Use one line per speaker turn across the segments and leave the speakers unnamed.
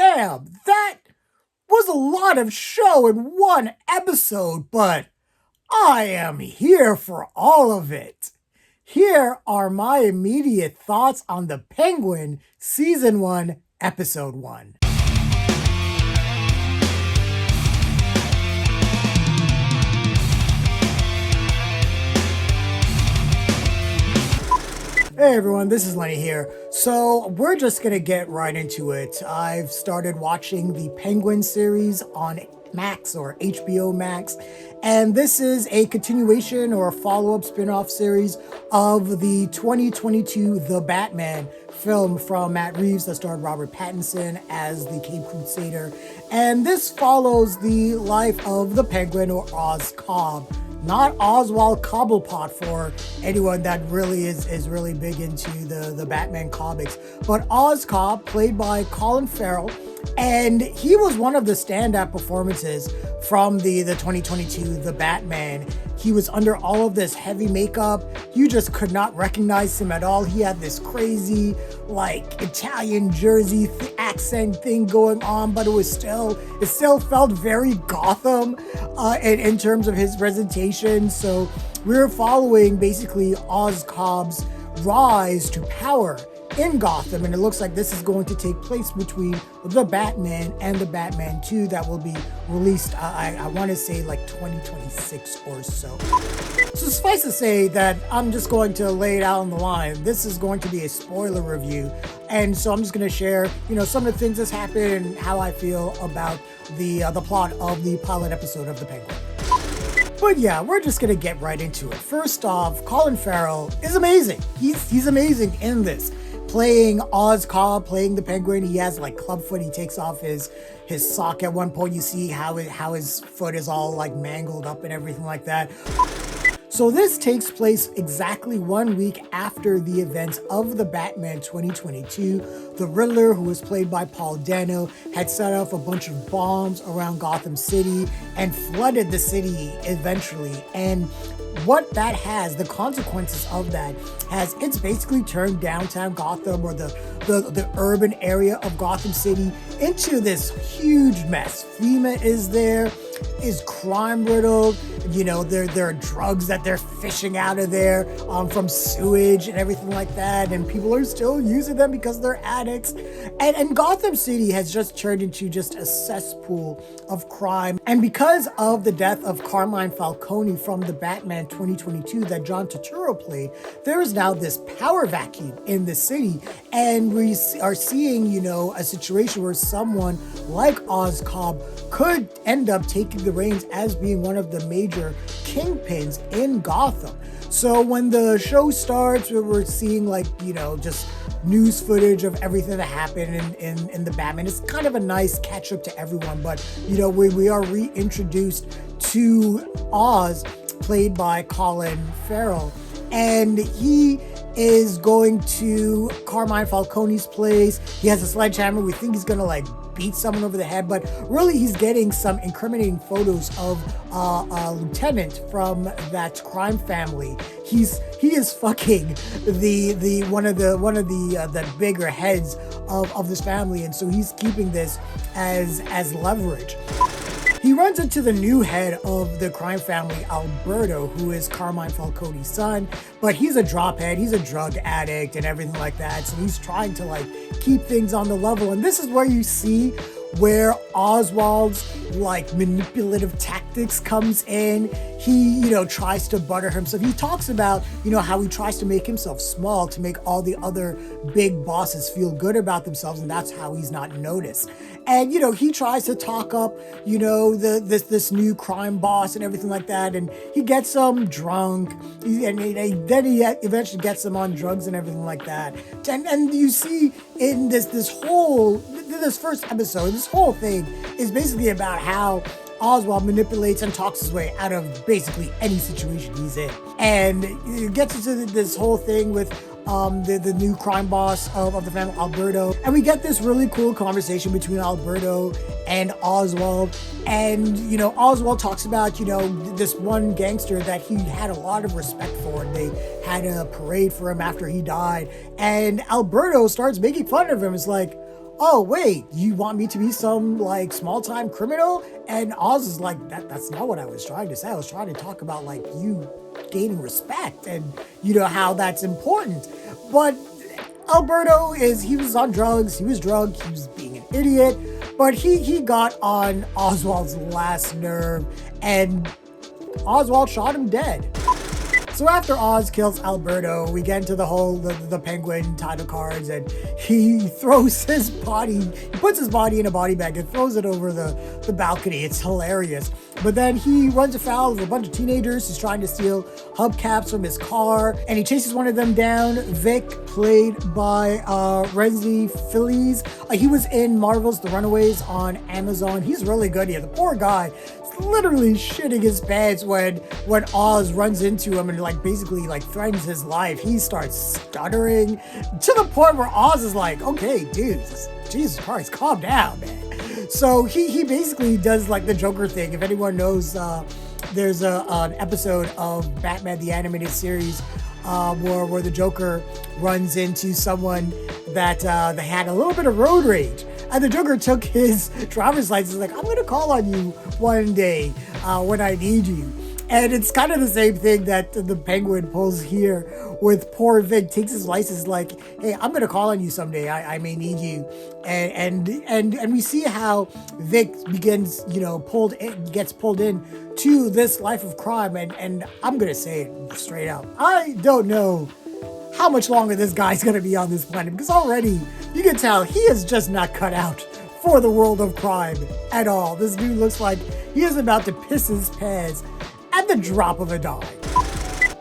damn, that was a lot of show in one episode, but I am here for all of it. Here are my immediate thoughts on The Penguin, Season 1, Episode 1. Hey everyone, this is Lenny here. So we're just gonna get right into it. I've started watching the Penguin series on Max or HBO Max, and this is a continuation or a follow-up spin-off series of the 2022 The Batman film from Matt Reeves that starred Robert Pattinson as the Cape Crusader. And this follows the life of the Penguin, or Oz Cobb. Not Oswald Cobblepot for anyone that really is really big into the Batman comics, but Oz Cobb, played by Colin Farell. And he was one of the standout performances from the 2022 The Batman. He was under all of this heavy makeup. You just could not recognize him at all. He had this crazy, like, Italian Jersey accent thing going on, but it still felt very Gotham in terms of his presentation. So we're following basically Oz Cobb's rise to power in Gotham, and it looks like this is going to take place between The Batman and The Batman 2 that will be released, I want to say like 2026 or so. So suffice to say that I'm just going to lay it out on the line. This is going to be a spoiler review, and so I'm just going to share, some of the things that's happened and how I feel about the plot of the pilot episode of The Penguin. But yeah, we're just gonna get right into it. First off, Colin Farrell is amazing. He's amazing in this. Playing Oz Cobb, playing the Penguin. He has like clubfoot. He takes off his sock at one point. You see how his foot is all like mangled up and everything like that. So this takes place exactly 1 week after the events of the Batman 2022. The Riddler, who was played by Paul Dano, had set off a bunch of bombs around Gotham City and flooded the city eventually. And what that has, the consequences of that has, it's basically turned downtown Gotham, or the urban area of Gotham City, into this huge mess. FEMA is there, is crime riddled. There are drugs that they're fishing out of there from sewage and everything like that, and people are still using them because they're addicts. And Gotham City has just turned into just a cesspool of crime. And because of the death of Carmine Falcone from the Batman 2022 that John Turturro played, there is now this power vacuum in the city, and we are seeing, a situation where someone like Oz Cobb could end up taking the reins as being one of the major kingpins in Gotham. So when the show starts, we're seeing just news footage of everything that happened in the Batman. It's kind of a nice catch up to everyone, but we are reintroduced to Oz, played by Colin Farrell, and he is going to Carmine Falcone's place. He has a sledgehammer. We think he's gonna beat someone over the head, but really he's getting some incriminating photos of a lieutenant from that crime family. He is fucking the one of the bigger heads of this family, and so he's keeping this as leverage. He runs into the new head of the crime family, Alberto, who is Carmine Falcone's son, but he's a drophead, he's a drug addict and everything like that, so he's trying to keep things on the level. And this is where you see where Oswald's manipulative tactics comes in. He, tries to butter himself. He talks about, how he tries to make himself small to make all the other big bosses feel good about themselves, and that's how he's not noticed. And, he tries to talk up, this new crime boss and everything like that, and he gets him drunk, then he eventually gets him on drugs and everything like that. And you see in this first episode, this whole thing is basically about how Oswald manipulates and talks his way out of basically any situation he's in. And it gets into this whole thing with the new crime boss of the family, Alberto. And we get this really cool conversation between Alberto and Oswald. And, Oswald talks about, this one gangster that he had a lot of respect for. And they had a parade for him after he died. And Alberto starts making fun of him. It's like, oh wait, you want me to be some like small-time criminal? And Oz is like, that's not what I was trying to say. I was trying to talk about like you gaining respect and how that's important. But Alberto he was on drugs, he was drugged, he was being an idiot, but he got on Oswald's last nerve, and Oswald shot him dead. So after Oz kills Alberto, we get into the Penguin title cards, and he throws his body, he puts his body in a body bag and throws it over the balcony. It's hilarious. But then he runs afoul of a bunch of teenagers who's trying to steal hubcaps from his car, and he chases one of them down. Vic, played by Renzi Phillies. He was in Marvel's The Runaways on Amazon. He's really good here. The poor guy literally shitting his pants when Oz runs into him and like basically like threatens his life. He starts stuttering to the point where Oz is like, okay, dude, Jesus Christ, calm down, man. So he basically does like the Joker thing. If anyone knows, there's an episode of Batman the Animated Series where the Joker runs into someone that they had a little bit of road rage. And the Joker took his driver's license, like, I'm going to call on you one day when I need you. And it's kind of the same thing that the Penguin pulls here with poor Vic. Takes his license like, hey, I'm going to call on you someday. I may need you. And we see how Vic begins, gets pulled in to this life of crime. And I'm going to say it straight out. I don't know how much longer this guy's going to be on this planet, because already you can tell he is just not cut out for the world of crime at all. This dude looks like he is about to piss his pants at the drop of a dime.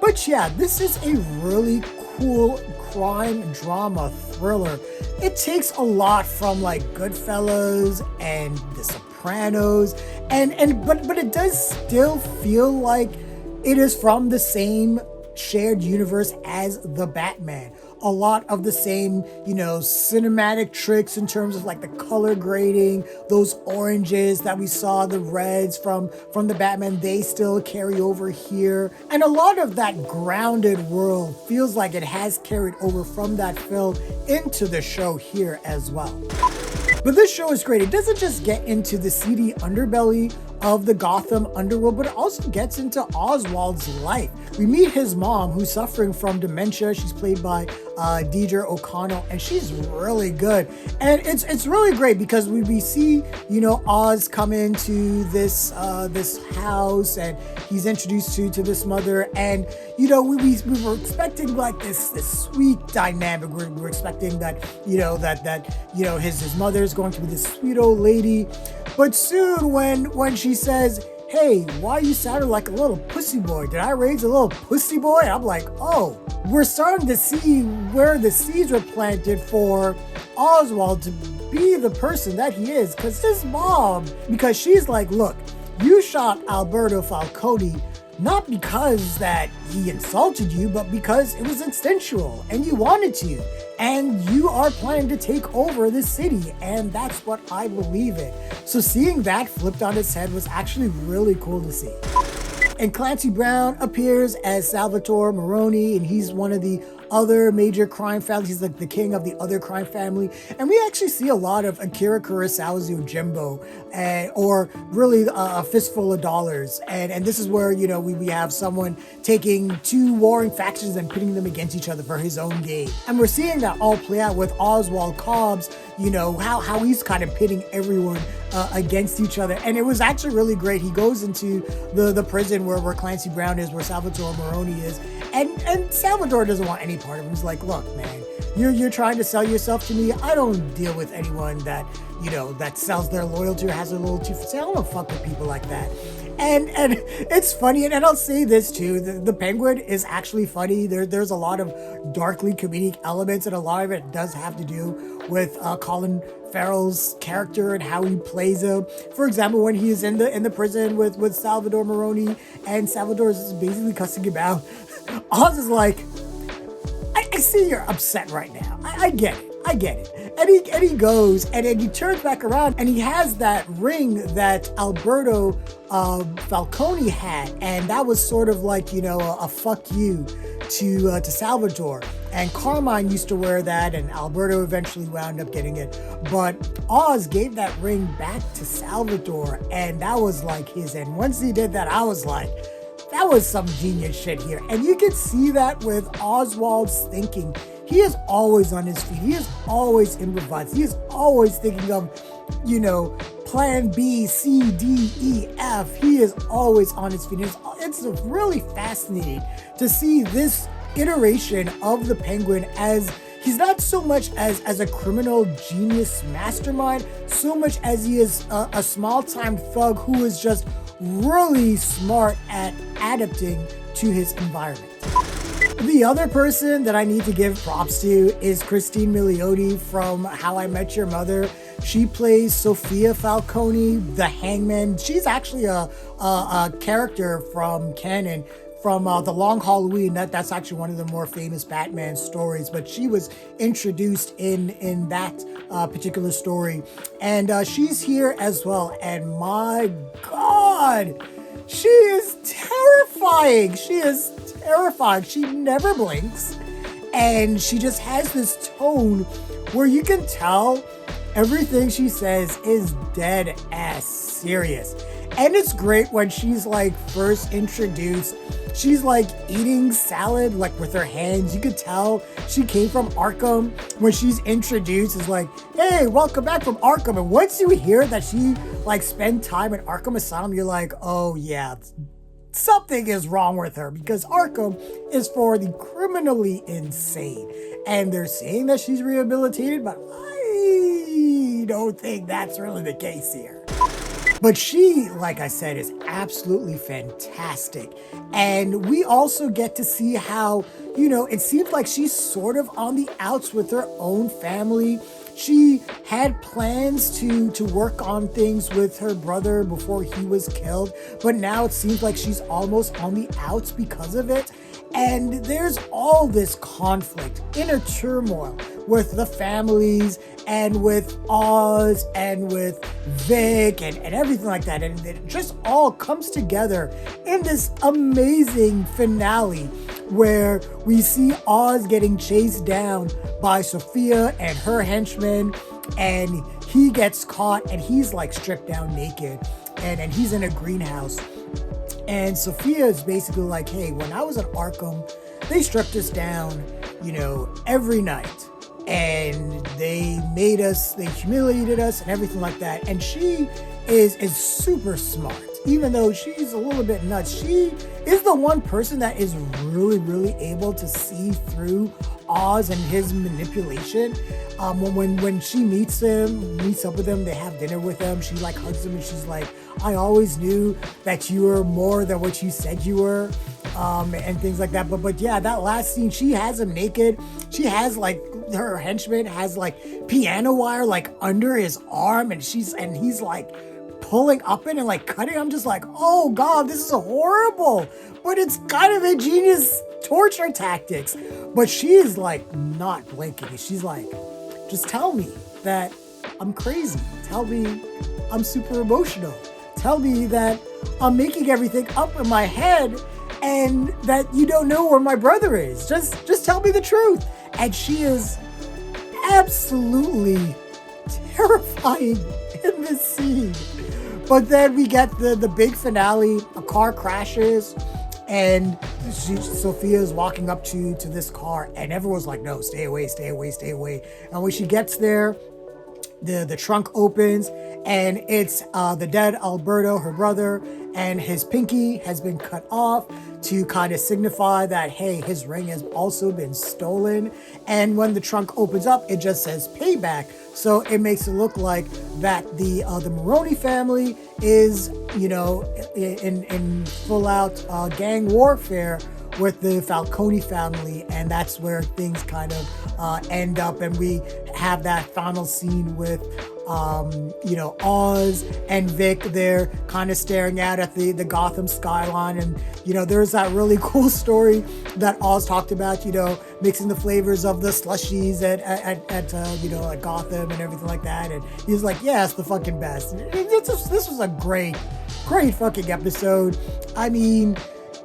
But yeah, this is a really cool crime drama thriller. It takes a lot from like Goodfellas and The Sopranos, but it does still feel like it is from the same shared universe as the Batman. A lot of the same, cinematic tricks in terms of like the color grading, those oranges that we saw, the reds from the Batman, they still carry over here. And a lot of that grounded world feels like it has carried over from that film into the show here as well. But this show is great. It doesn't just get into the seedy underbelly of the Gotham underworld, but it also gets into Oswald's life. We meet his mom, who's suffering from dementia. She's played by Deirdre O'Connell, and she's really good. And it's really great because we see, Oz come into this house, and he's introduced to this mother, and we were expecting like this sweet dynamic. We're expecting that his mother is going to be this sweet old lady. But soon when she says, hey, why you sounding like a little pussy boy? Did I raise a little pussy boy? I'm like, oh, we're starting to see where the seeds were planted for Oswald to be the person that he is. Because his mom, because she's like, look, you shot Alberto Falcone not because that he insulted you, but because it was instinctual and you wanted to. And you are planning to take over the city, and that's what I believe in. So seeing that flipped on its head was actually really cool to see. And Clancy Brown appears as Salvatore Maroni, and he's one of the other major crime families. He's like the king of the other crime family. And we actually see a lot of Akira Kurosawa's Yojimbo, or really a fistful of dollars. And this is where, we have someone taking two warring factions and pitting them against each other for his own gain. And we're seeing that all play out with Oswald Cobb's, how he's kind of pitting everyone against each other. And it was actually really great. He goes into the prison where Clancy Brown is, where Salvatore Maroni is. And Salvatore doesn't want any part of him. He's like, look, man, you're trying to sell yourself to me. I don't deal with anyone that, that sells their loyalty or has their loyalty for sale. I don't fuck with people like that. And it's funny, and I'll say this too, the Penguin is actually funny. There's a lot of darkly comedic elements, and a lot of it does have to do with Colin Farrell's character and how he plays him. For example, when he is in the prison with Salvatore Maroni, and Salvatore is basically cussing him out, Oz is like, I see you're upset right now. I get it. And he goes, and then he turns back around, and he has that ring that Alberto Falcone had, and that was sort of like, you know, a fuck you to Salvatore. And Carmine used to wear that, and Alberto eventually wound up getting it. But Oz gave that ring back to Salvatore, and that was like his. And once he did that, I was like, that was some genius shit here. And you can see that with Oswald's thinking. He is always on his feet. He is always improvising. He is always thinking of, you know, plan B, C, D, E, F. He is always on his feet. It's really fascinating to see this iteration of the Penguin as he's not so much as a criminal genius mastermind, so much as he is a small-time thug who is just really smart at adapting to his environment. The other person that I need to give props to is Cristin Milioti from How I Met Your Mother. She plays Sophia Falcone, the Hangman. She's actually a character from canon from The Long Halloween. That's actually one of the more famous Batman stories, but she was introduced in that particular story. And she's here as well. And my God, she is terrifying. She is terrifying. She never blinks. And she just has this tone where you can tell everything she says is dead ass serious. And it's great when she's like first introduced. She's like eating salad like with her hands. You could tell she came from Arkham. When she's introduced, it's like, hey, welcome back from Arkham. And once you hear that she like spent time at Arkham Asylum, you're like, oh yeah, something is wrong with her, because Arkham is for the criminally insane. And they're saying that she's rehabilitated, but I don't think that's really the case here. But she, like I said, is absolutely fantastic. And we also get to see how, you know, it seems like she's sort of on the outs with her own family. She had plans to work on things with her brother before he was killed, but now it seems like she's almost on the outs because of it. And there's all this conflict, inner turmoil with the families and with Oz and with Vic and everything like that. And it just all comes together in this amazing finale where we see Oz getting chased down by Sophia and her henchmen, and he gets caught and he's like stripped down naked and he's in a greenhouse. And Sophia is basically like, hey, when I was at Arkham, they stripped us down, you know, every night. And they made us, they humiliated us and everything like that. And she is super smart. Even though she's a little bit nuts, she is the one person that is really able to see through Oz and his manipulation. When she meets up with him, they have dinner with him, she like hugs him and she's like, I always knew that you were more than what you said you were, and things like that. But yeah, that last scene, she has him naked. She has like, her henchman has like piano wire like under his arm, and he's like pulling up it and like cutting. I'm just like, oh God, this is horrible, but it's kind of ingenious torture tactics. But she is like not blinking. She's like, just tell me that I'm crazy. Tell me I'm super emotional. Tell me that I'm making everything up in my head and that you don't know where my brother is. Just tell me the truth. And she is absolutely terrifying in this scene. But then we get the big finale. A car crashes and Sophia is walking up to this car and everyone's like, no, stay away, stay away, stay away. And when she gets there, the trunk opens and it's the dead Alberto, her brother, and his pinky has been cut off to kind of signify that, hey, his ring has also been stolen. And when the trunk opens up, it just says payback. So it makes it look like that the Maroni family is, you know, in full out gang warfare with the Falcone family, and that's where things kind of end up. And we have that final scene with you know, Oz and Vic there kind of staring out at the Gotham skyline. And, you know, there's that really cool story that Oz talked about, you know, mixing the flavors of the Slushies at you know, at Gotham and everything like that. And he's like, yeah, it's the fucking best. This was a great fucking episode. I mean,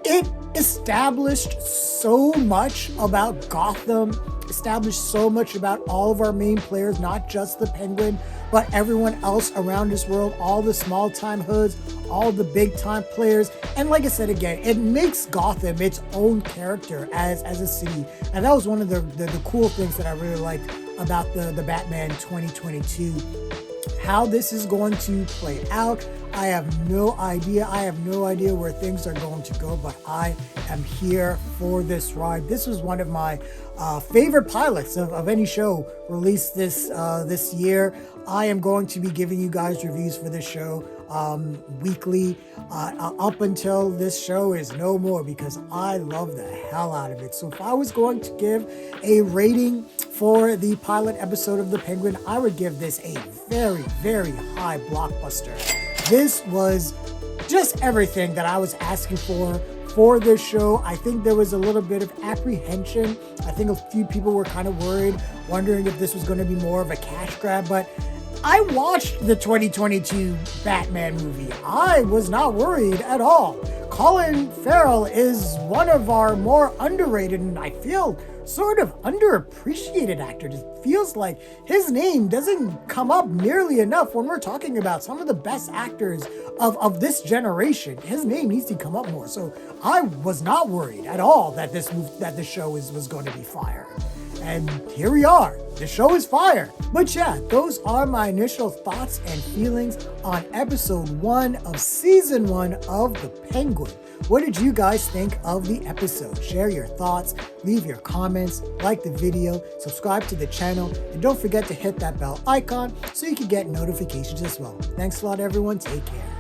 it established so much about Gotham, established so much about all of our main players, not just the Penguin, but everyone else around this world, all the small time hoods, all the big time players. And like I said again, it makes Gotham its own character as a city. And that was one of the cool things that I really liked about the Batman 2022. How this is going to play out, I have no idea. I have no idea where things are going to go, but I am here for this ride. This was one of my favorite pilots of any show released this year. I am going to be giving you guys reviews for this show weekly up until this show is no more, because I love the hell out of it. So if I was going to give a rating for the pilot episode of The Penguin, I would give this a very, very high blockbuster. This was just everything that I was asking for this show. I think there was a little bit of apprehension. I think a few people were kind of worried, wondering if this was going to be more of a cash grab, but I watched the 2022 Batman movie. I was not worried at all. Colin Farell is one of our more underrated and I feel sort of underappreciated actors. It feels like his name doesn't come up nearly enough when we're talking about some of the best actors of this generation. His name needs to come up more. So I was not worried at all that this show was going to be fire. And here we are. The show is fire. But yeah, those are my initial thoughts and feelings on episode 1 of season 1 of The Penguin. What did you guys think of the episode? Share your thoughts, leave your comments, like the video, subscribe to the channel, and don't forget to hit that bell icon so you can get notifications as well. Thanks a lot, everyone. Take care.